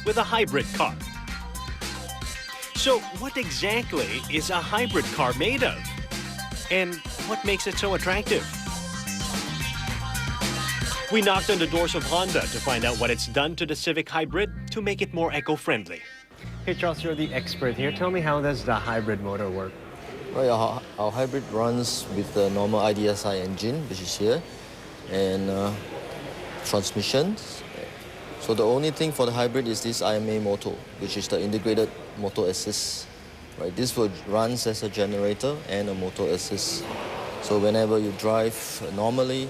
with a hybrid car. So what exactly is a hybrid car made of? And what makes it so attractive? We knocked on the doors of Honda to find out what it's done to the Civic Hybrid to make it more eco-friendly. Hey Charles, you're the expert here. Tell me, how does the hybrid motor work? Well, our hybrid runs with the normal IDSI engine, which is here, and transmissions. So the only thing for the hybrid is this IMA motor, which is the integrated motor assist. Right, this will runs as a generator and a motor assist. So whenever you drive normally,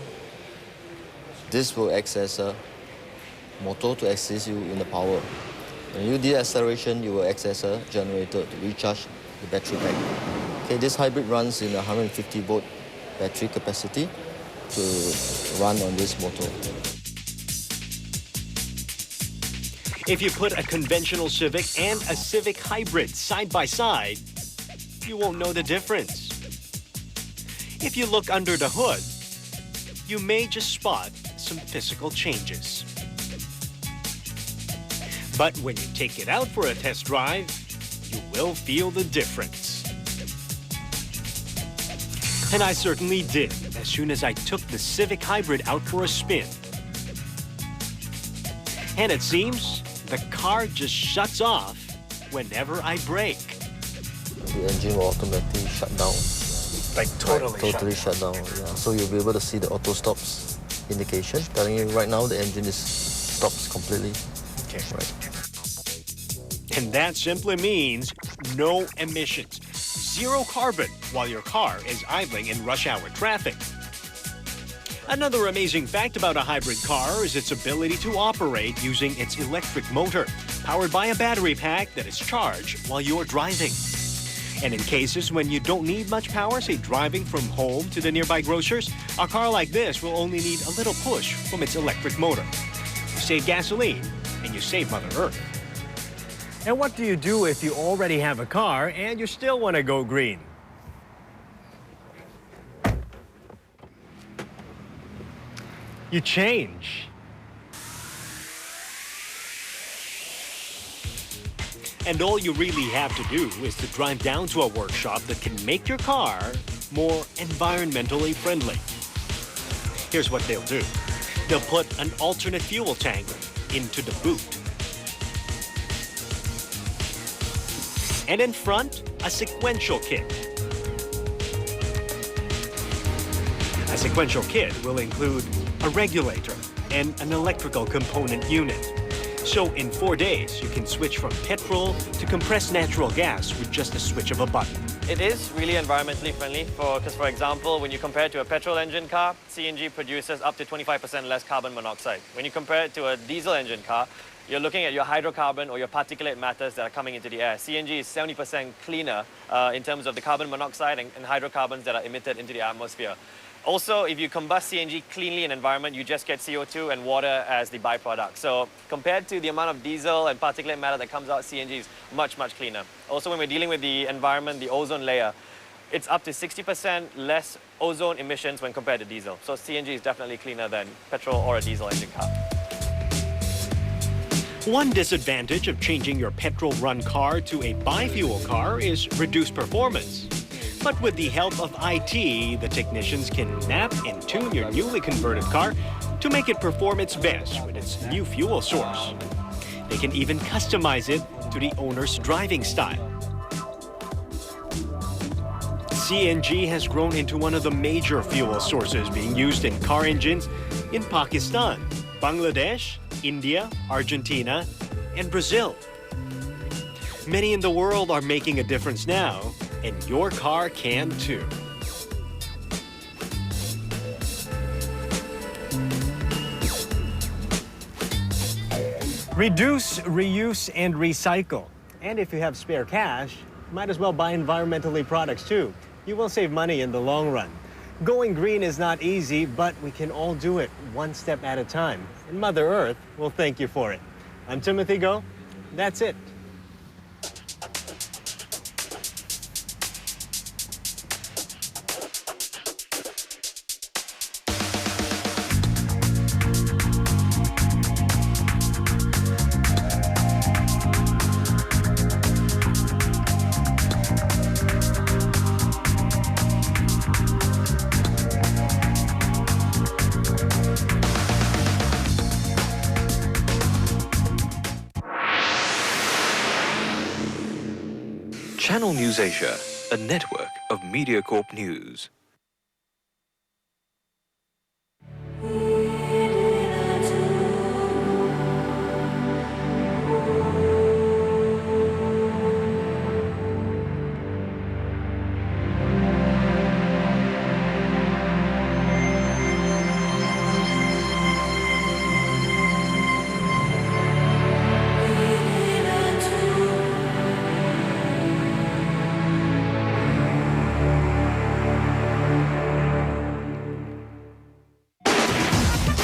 this will act as a motor to assist you in the power. When you do acceleration, you will act as a generator to recharge the battery pack. Okay, this hybrid runs in a 150-volt battery capacity to run on this motor. If you put a conventional Civic and a Civic Hybrid side by side, you won't know the difference. If you look under the hood, you may just spot some physical changes. But when you take it out for a test drive, you will feel the difference. And I certainly did as soon as I took the Civic Hybrid out for a spin. And it seems the car just shuts off whenever I brake. The engine will automatically shut down. Like Totally shut down, yeah. So you'll be able to see the auto stops indication, telling you right now the engine is stops completely. Okay. Right. And that simply means no emissions. Zero carbon while your car is idling in rush hour traffic. Another amazing fact about a hybrid car is its ability to operate using its electric motor, powered by a battery pack that is charged while you're driving. And in cases when you don't need much power, say driving from home to the nearby grocers, a car like this will only need a little push from its electric motor. You save gasoline and you save Mother Earth. And what do you do if you already have a car and you still want to go green? You change. And all you really have to do is to drive down to a workshop that can make your car more environmentally friendly. Here's what they'll do. They'll put an alternate fuel tank into the boot. And in front, a sequential kit. A sequential kit will include a regulator and an electrical component unit. So in 4 days, you can switch from petrol to compressed natural gas with just a switch of a button. It is really environmentally friendly because, for example, when you compare it to a petrol engine car, CNG produces up to 25% less carbon monoxide. When you compare it to a diesel engine car, you're looking at your hydrocarbon or your particulate matters that are coming into the air. CNG is 70% cleaner in terms of the carbon monoxide and hydrocarbons that are emitted into the atmosphere. Also, if you combust CNG cleanly in an environment, you just get CO2 and water as the byproduct. So compared to the amount of diesel and particulate matter that comes out, CNG is much, much cleaner. Also, when we're dealing with the environment, the ozone layer, it's up to 60% less ozone emissions when compared to diesel. So CNG is definitely cleaner than petrol or a diesel engine car. One disadvantage of changing your petrol-run car to a bi-fuel car is reduced performance. But with the help of IT, the technicians can map and tune your newly converted car to make it perform its best with its new fuel source. They can even customize it to the owner's driving style. CNG has grown into one of the major fuel sources being used in car engines in Pakistan, Bangladesh, India, Argentina, and Brazil. Many in the world are making a difference now, and your car can too. Reduce, reuse, and recycle. And if you have spare cash, might as well buy environmentally products too. You will save money in the long run. Going green is not easy, but we can all do it one step at a time. And Mother Earth will thank you for it. I'm Timothy Go. That's it. Channel News Asia, a network of MediaCorp News.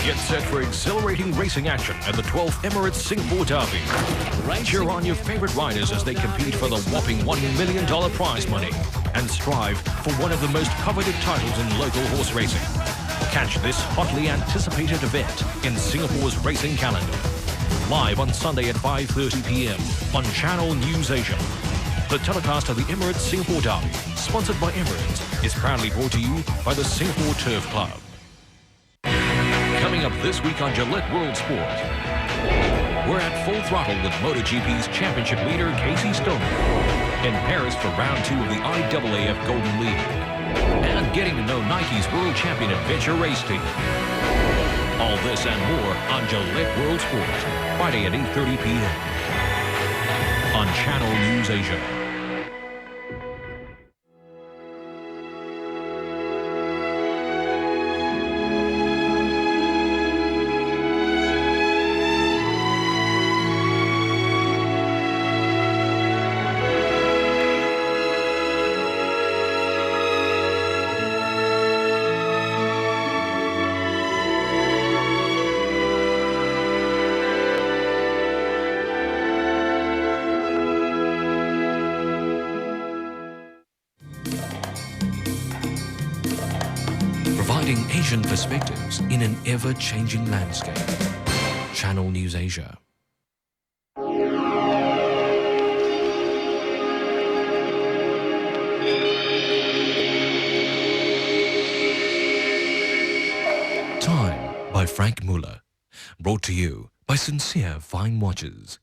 Get set for exhilarating racing action at the 12th Emirates Singapore Derby. Cheer on your favorite riders as they compete for the whopping $1 million prize money and strive for one of the most coveted titles in local horse racing. Catch this hotly anticipated event in Singapore's racing calendar. Live on Sunday at 5:30 p.m. on Channel News Asia. The telecast of the Emirates Singapore Derby, sponsored by Emirates, is proudly brought to you by the Singapore Turf Club. Coming up this week on Gillette World Sport, we're at full throttle with MotoGP's championship leader Casey Stoner in Paris for round 2 of the IAAF Golden League, and getting to know Nike's world champion adventure race team. All this and more on Gillette World Sport, Friday at 8:30 p.m. on Channel News Asia. Providing Asian perspectives in an ever-changing landscape. Channel News Asia. Time by Frank Muller. Brought to you by Sincere Fine Watches.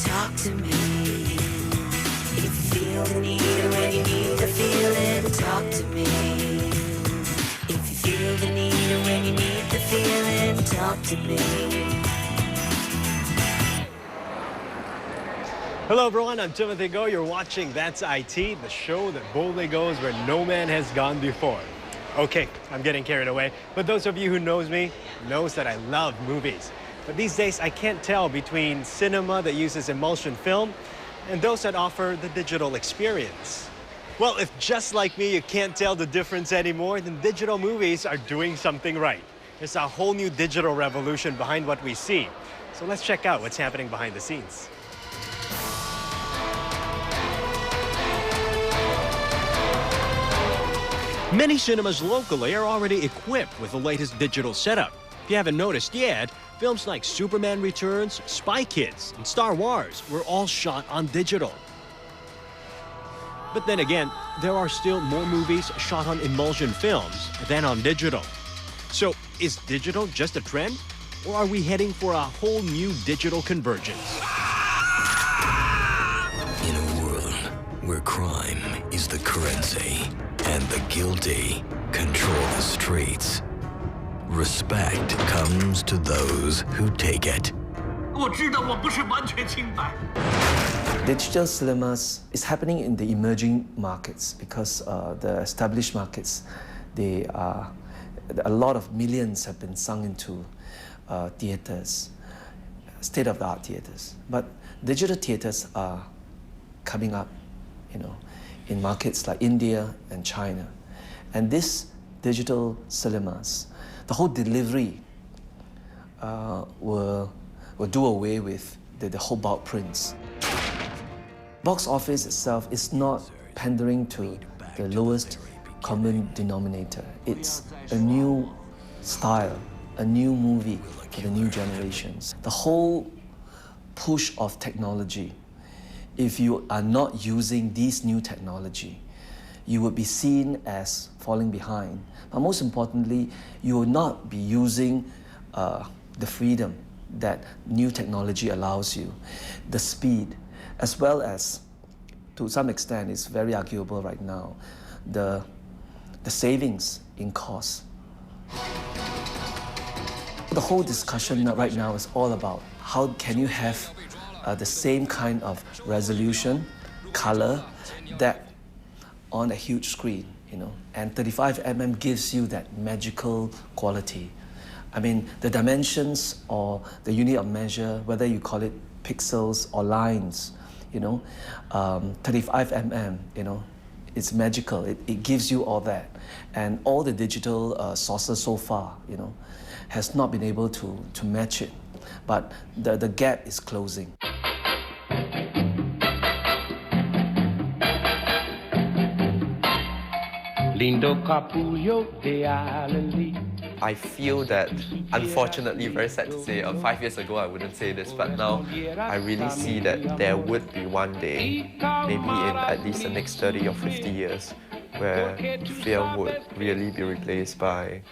Talk to me. If you feel the need or when you need to feel it, talk to me. If you feel the need or when you need to feel it, talk to me. Hello everyone, I'm Timothy Go. You're watching That's IT, the show that boldly goes where no man has gone before. Okay, I'm getting carried away, but those of you who knows me knows that I love movies. But these days, I can't tell between cinema that uses emulsion film and those that offer the digital experience. Well, if just like me, you can't tell the difference anymore, then digital movies are doing something right. There's a whole new digital revolution behind what we see. So let's check out what's happening behind the scenes. Many cinemas locally are already equipped with the latest digital setup. If you haven't noticed yet, films like Superman Returns, Spy Kids, and Star Wars were all shot on digital. But then again, there are still more movies shot on emulsion films than on digital. So, is digital just a trend? Or are we heading for a whole new digital convergence? In a world where crime is the currency and the guilty control the streets, respect comes to those who take it. Digital cinemas is happening in the emerging markets because the established markets, a lot of millions have been sunk into theaters, state-of-the-art theaters. But digital theaters are coming up, in markets like India and China. And these digital cinemas, the whole delivery will do away with the whole bulk prints. Box office itself is not pandering to the lowest common denominator. It's a new style, a new movie for the new generations. The whole push of technology, if you are not using this new technology, you would be seen as falling behind. But most importantly, you will not be using the freedom that new technology allows you, the speed, as well as, to some extent, it's very arguable right now, the savings in cost. The whole discussion right now is all about how can you have the same kind of resolution, color, that on a huge screen, you know, and 35mm gives you that magical quality. I mean, the dimensions or the unit of measure, whether you call it pixels or lines, you know, 35mm, you know, it's magical. It gives you all that. And all the digital sources so far, you know, has not been able to match it. But the gap is closing. I feel that, unfortunately, very sad to say, 5 years ago I wouldn't say this, but now I really see that there would be one day, maybe in at least the next 30 or 50 years, where film would really be replaced by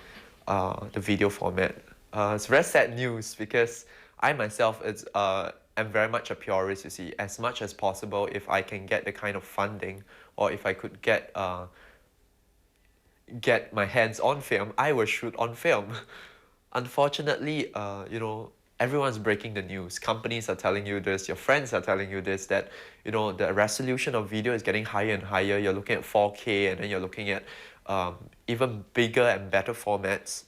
the video format. It's very sad news because I myself am very much a purist, you see. As much as possible, if I can get the kind of funding, or if I could get my hands on film, I will shoot on film. Unfortunately, you know, everyone's breaking the news. Companies are telling you this, your friends are telling you this, that, you know, the resolution of video is getting higher and higher. You're looking at 4K, and then you're looking at even bigger and better formats,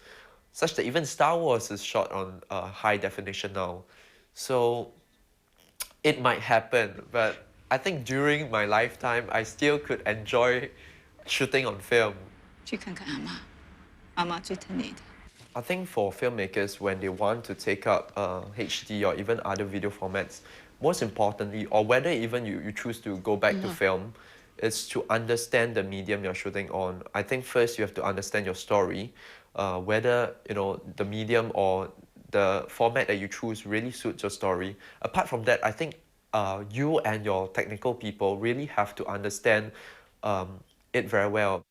such that even Star Wars is shot on high definition now. So it might happen, but I think during my lifetime, I still could enjoy shooting on film. I think for filmmakers, when they want to take up HD or even other video formats, most importantly, or whether even you choose to go back to film, is to understand the medium you're shooting on. I think first you have to understand your story, whether, you know, the medium or the format that you choose really suits your story. Apart from that, I think you and your technical people really have to understand it very well.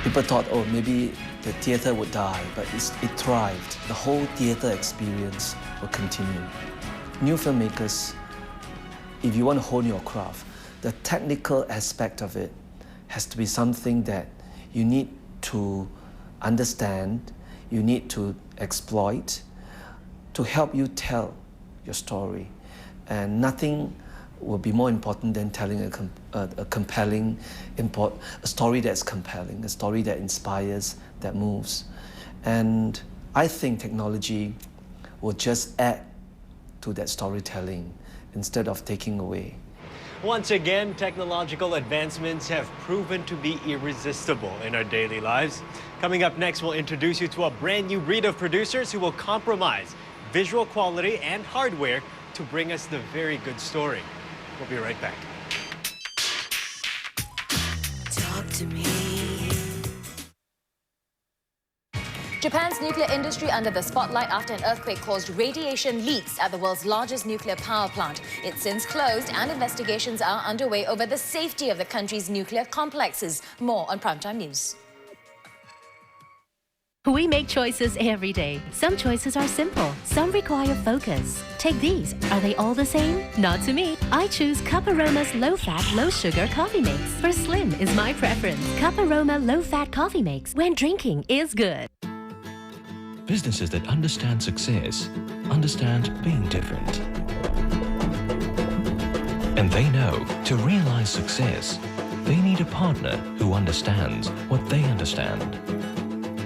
People thought, oh, maybe the theatre would die, but it thrived. The whole theatre experience will continue. New filmmakers, if you want to hone your craft, the technical aspect of it has to be something that you need to understand, you need to exploit to help you tell your story. And nothing will be more important than telling a story that's compelling, a story that inspires, that moves. And I think technology will just add to that storytelling instead of taking away. Once again, technological advancements have proven to be irresistible in our daily lives. Coming up next, we'll introduce you to a brand new breed of producers who will compromise visual quality and hardware to bring us the very good story. We'll be right back. Talk to me. Japan's nuclear industry under the spotlight after an earthquake caused radiation leaks at the world's largest nuclear power plant. It's since closed, and investigations are underway over the safety of the country's nuclear complexes. More on Primetime News. We make choices every day. Some choices are simple, some require focus. Take these. Are they all the same? Not to me. I choose Cup Aroma's low-fat, low-sugar coffee mix. For slim is my preference. Cup Aroma low-fat coffee mix, when drinking is good. Businesses that understand success understand being different. And they know to realize success, they need a partner who understands what they understand.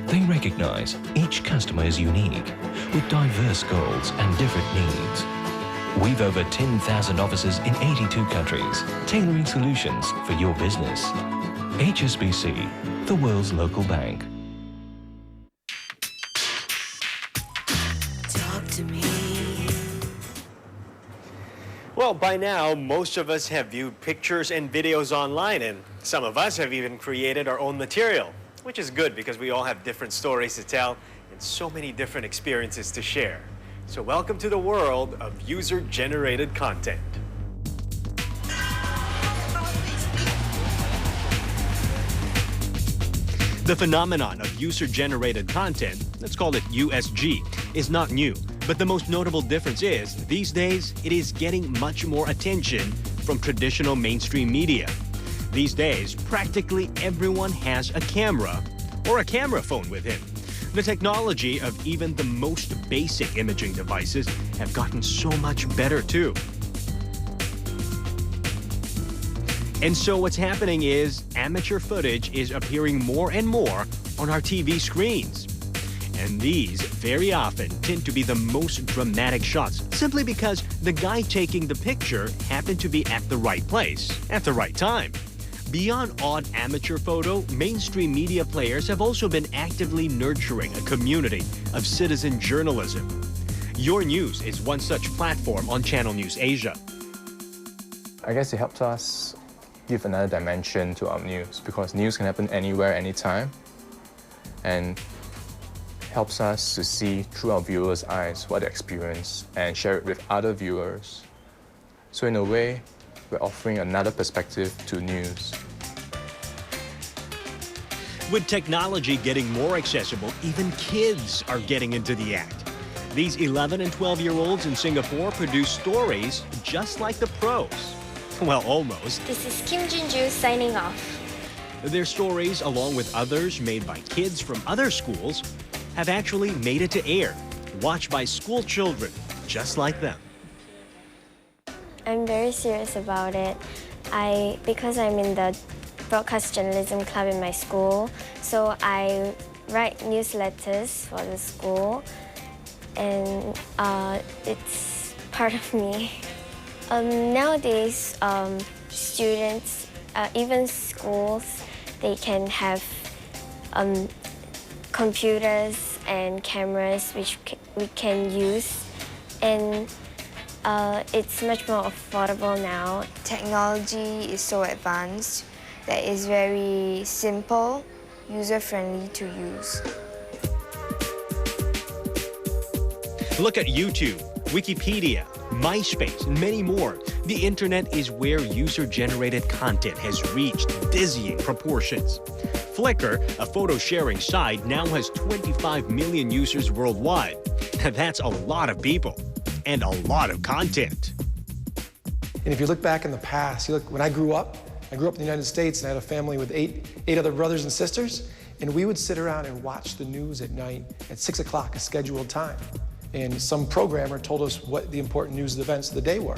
They recognize each customer is unique, with diverse goals and different needs. We've over 10,000 offices in 82 countries, tailoring solutions for your business. HSBC, the world's local bank. Well, by now, most of us have viewed pictures and videos online, and some of us have even created our own material, which is good because we all have different stories to tell and so many different experiences to share. So welcome to the world of user-generated content. The phenomenon of user-generated content, let's call it USG, is not new. But the most notable difference is, these days, it is getting much more attention from traditional mainstream media. These days, practically everyone has a camera or a camera phone with him. The technology of even the most basic imaging devices have gotten so much better too. And so what's happening is amateur footage is appearing more and more on our TV screens. And these very often tend to be the most dramatic shots, simply because the guy taking the picture happened to be at the right place at the right time. Beyond odd amateur photo, mainstream media players have also been actively nurturing a community of citizen journalism. Your News is one such platform on Channel News Asia. I guess it helps us give another dimension to our news, because news can happen anywhere, anytime, and helps us to see through our viewers' eyes what they experience and share it with other viewers. So in a way, we're offering another perspective to news. With technology getting more accessible, even kids are getting into the act. These 11 and 12-year-olds in Singapore produce stories just like the pros. Well, almost. This is Kim Junju signing off. Their stories, along with others made by kids from other schools, have actually made it to air, watched by school children just like them. I'm very serious about it. Because I'm in the broadcast journalism club in my school, so I write newsletters for the school, and it's part of me. Nowadays, students, even schools, they can have computers and cameras which we can use, and it's much more affordable now. Technology is so advanced that it's very simple, user-friendly to use. Look at YouTube, Wikipedia, MySpace, and many more. The internet is where user-generated content has reached dizzying proportions. Flickr, a photo-sharing site, now has 25 million users worldwide. That's a lot of people and a lot of content. And if you look back in the past, when I grew up in the United States, and I had a family with eight other brothers and sisters, and we would sit around and watch the news at night at 6 o'clock, a scheduled time. And some programmer told us what the important news events of the day were.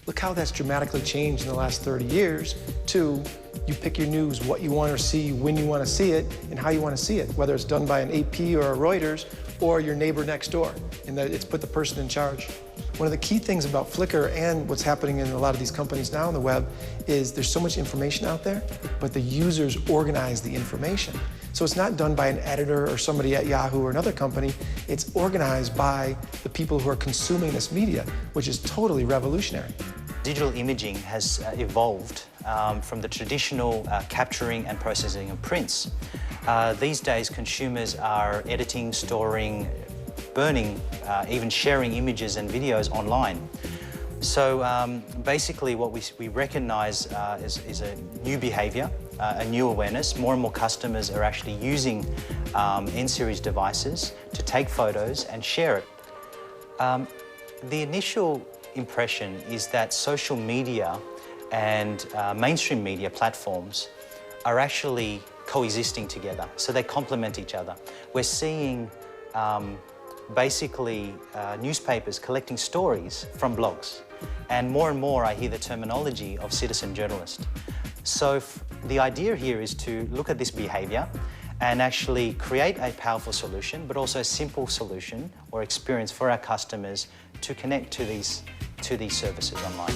Look how that's dramatically changed in the last 30 years to you pick your news, what you want to see, when you want to see it, and how you want to see it, whether it's done by an AP or a Reuters or your neighbor next door, and that it's put the person in charge. One of the key things about Flickr and what's happening in a lot of these companies now on the web is there's so much information out there, but the users organize the information. So it's not done by an editor or somebody at Yahoo or another company. It's organized by the people who are consuming this media, which is totally revolutionary. Digital imaging has evolved from the traditional capturing and processing of prints. These days, consumers are editing, storing, burning, even sharing images and videos online. So basically what we recognize is a new behavior, a new awareness. More and more customers are actually using N-series devices to take photos and share it. The initial impression is that social media and mainstream media platforms are actually coexisting together, so they complement each other. We're seeing basically newspapers collecting stories from blogs, and more I hear the terminology of citizen journalist. So the idea here is to look at this behavior and actually create a powerful solution, but also a simple solution or experience for our customers to connect to these services online.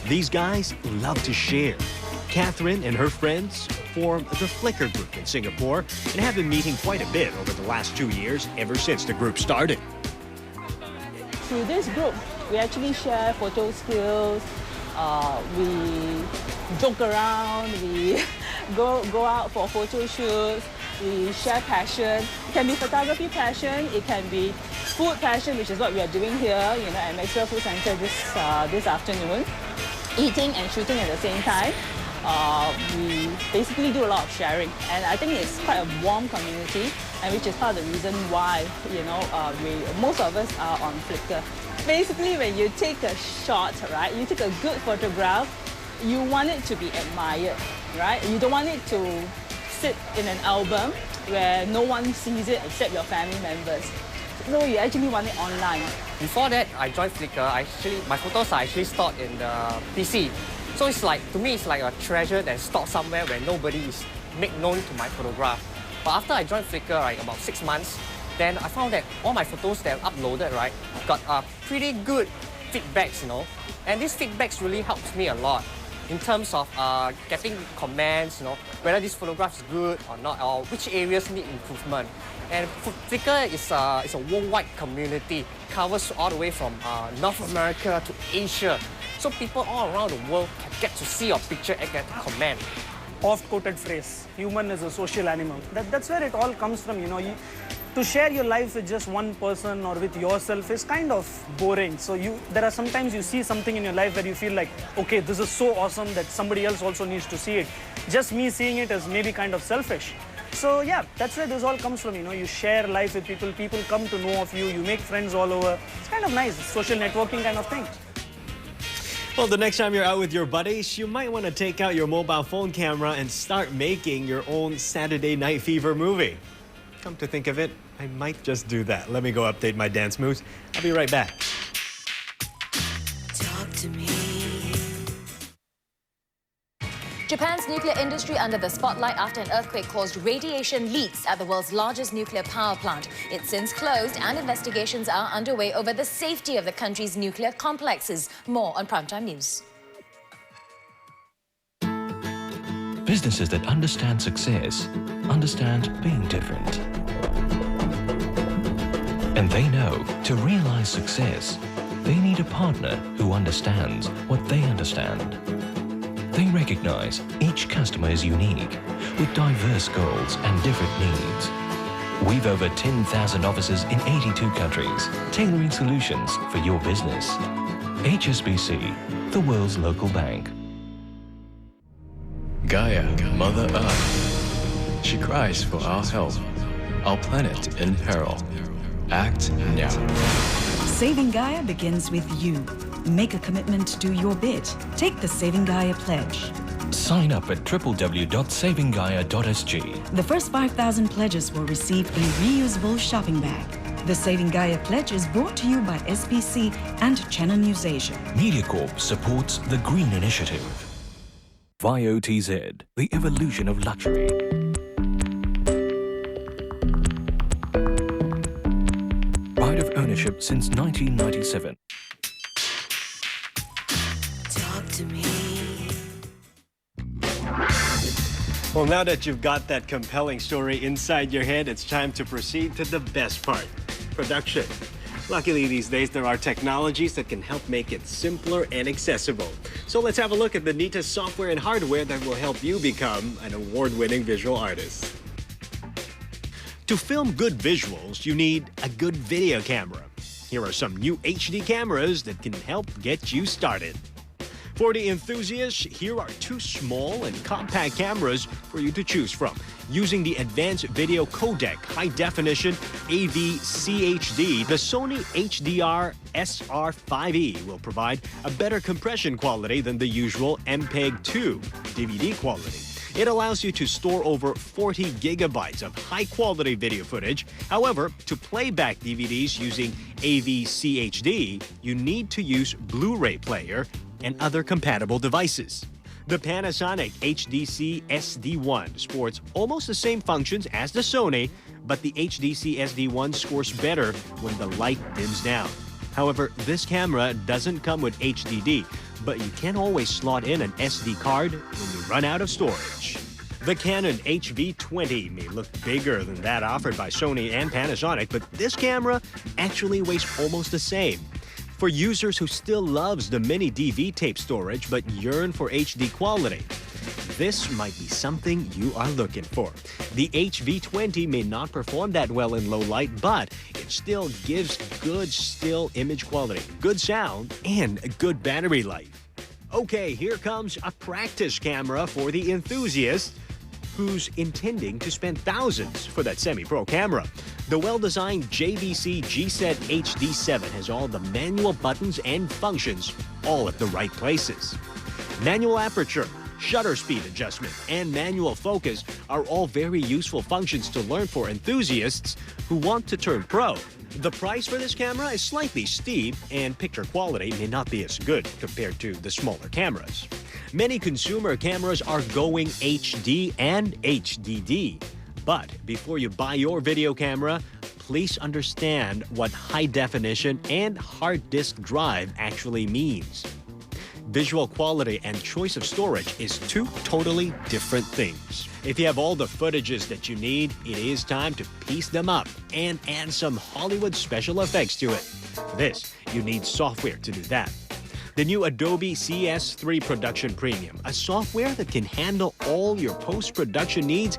These guys love to share. Catherine and her friends formed the Flickr group in Singapore and have been meeting quite a bit over the last 2 years, ever since the group started. through this group, we actually share photo skills, we joke around, we go out for photo shoots, we share passion. It can be photography passion, it can be food passion, which is what we are doing here, at Maxwell Food Centre this afternoon. Eating and shooting at the same time. We basically do a lot of sharing, and I think it's quite a warm community, and which is part of the reason why, most of us are on Flickr. Basically, when you take a shot, right, you take a good photograph, you want it to be admired, right? You don't want it to sit in an album where no one sees it except your family members. So you actually want it online. Before that, I joined Flickr. My photos are actually stored in the PC. So it's like, to me, it's like a treasure that's stored somewhere where nobody is made known to my photograph. But after I joined Flickr, about 6 months, then I found that all my photos that I've uploaded, right, got pretty good feedbacks, And these feedbacks really helps me a lot in terms of getting comments, whether this photograph is good or not, or which areas need improvement. And Flickr is a worldwide community, covers all the way from North America to Asia. So people all around the world can get to see your picture and get to comment. Oft-quoted phrase, human is a social animal. That's where it all comes from, To share your life with just one person or with yourself is kind of boring. So there are sometimes you see something in your life where you feel like, okay, this is so awesome that somebody else also needs to see it. Just me seeing it is maybe kind of selfish. So yeah, that's where this all comes from, You share life with people, people come to know of you, you make friends all over. It's kind of nice, social networking kind of thing. Well, the next time you're out with your buddies, you might want to take out your mobile phone camera and start making your own Saturday Night Fever movie. Come to think of it, I might just do that. Let me go update my dance moves. I'll be right back. Talk to me. Japan's nuclear industry under the spotlight after an earthquake caused radiation leaks at the world's largest nuclear power plant. It's since closed and investigations are underway over the safety of the country's nuclear complexes. More on Primetime News. Businesses that understand success understand being different. And they know to realize success, they need a partner who understands what they understand. They recognize each customer is unique, with diverse goals and different needs. We've over 10,000 offices in 82 countries, tailoring solutions for your business. HSBC, the world's local bank. Gaia, Mother Earth. She cries for our help. Our planet in peril. Act now. Saving Gaia begins with you. Make a commitment to do your bit. Take the Saving Gaia pledge. Sign up at www.savinggaia.sg. The first 5,000 pledges will receive a reusable shopping bag. The Saving Gaia pledge is brought to you by SBC and Channel News Asia. MediaCorp supports the Green Initiative. VioTZ, the evolution of luxury. Pride of ownership since 1997. Talk to me. Well, now that you've got that compelling story inside your head, it's time to proceed to the best part, production. Luckily, these days, there are technologies that can help make it simpler and accessible. So let's have a look at the neatest software and hardware that will help you become an award-winning visual artist. To film good visuals, you need a good video camera. Here are some new HD cameras that can help get you started. For the enthusiasts, here are two small and compact cameras for you to choose from. Using the Advanced Video Codec High Definition AV-CHD, the Sony HDR SR5E will provide a better compression quality than the usual MPEG-2 DVD quality. It allows you to store over 40 gigabytes of high-quality video footage. However, to play back DVDs using AV-CHD, you need to use Blu-ray player and other compatible devices. The Panasonic HDC SD1 sports almost the same functions as the Sony, but the HDC SD1 scores better when the light dims down. However, this camera doesn't come with HDD, but you can always slot in an SD card when you run out of storage. The Canon HV20 may look bigger than that offered by Sony and Panasonic, but this camera actually weighs almost the same. For users who still loves the mini DV tape storage but yearn for HD quality, this might be something you are looking for. The HV20 may not perform that well in low light, but it still gives good still image quality, good sound, and a good battery life. Okay, here comes a practice camera for the enthusiast who's intending to spend thousands for that semi-pro camera. The well-designed JVC G-Set HD7 has all the manual buttons and functions all at the right places. Manual aperture, shutter speed adjustment, and manual focus are all very useful functions to learn for enthusiasts who want to turn pro. The price for this camera is slightly steep, and picture quality may not be as good compared to the smaller cameras. Many consumer cameras are going HD and HDD. But before you buy your video camera, please understand what high definition and hard disk drive actually means. Visual quality and choice of storage is two totally different things. If you have all the footages that you need, it is time to piece them up and add some Hollywood special effects to it. For this, you need software to do that. The new Adobe CS3 Production Premium, a software that can handle all your post-production needs,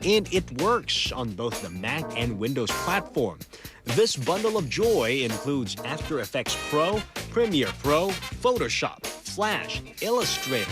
and it works on both the Mac and Windows platform. This bundle of joy includes After Effects Pro, Premiere Pro, Photoshop, Flash, Illustrator,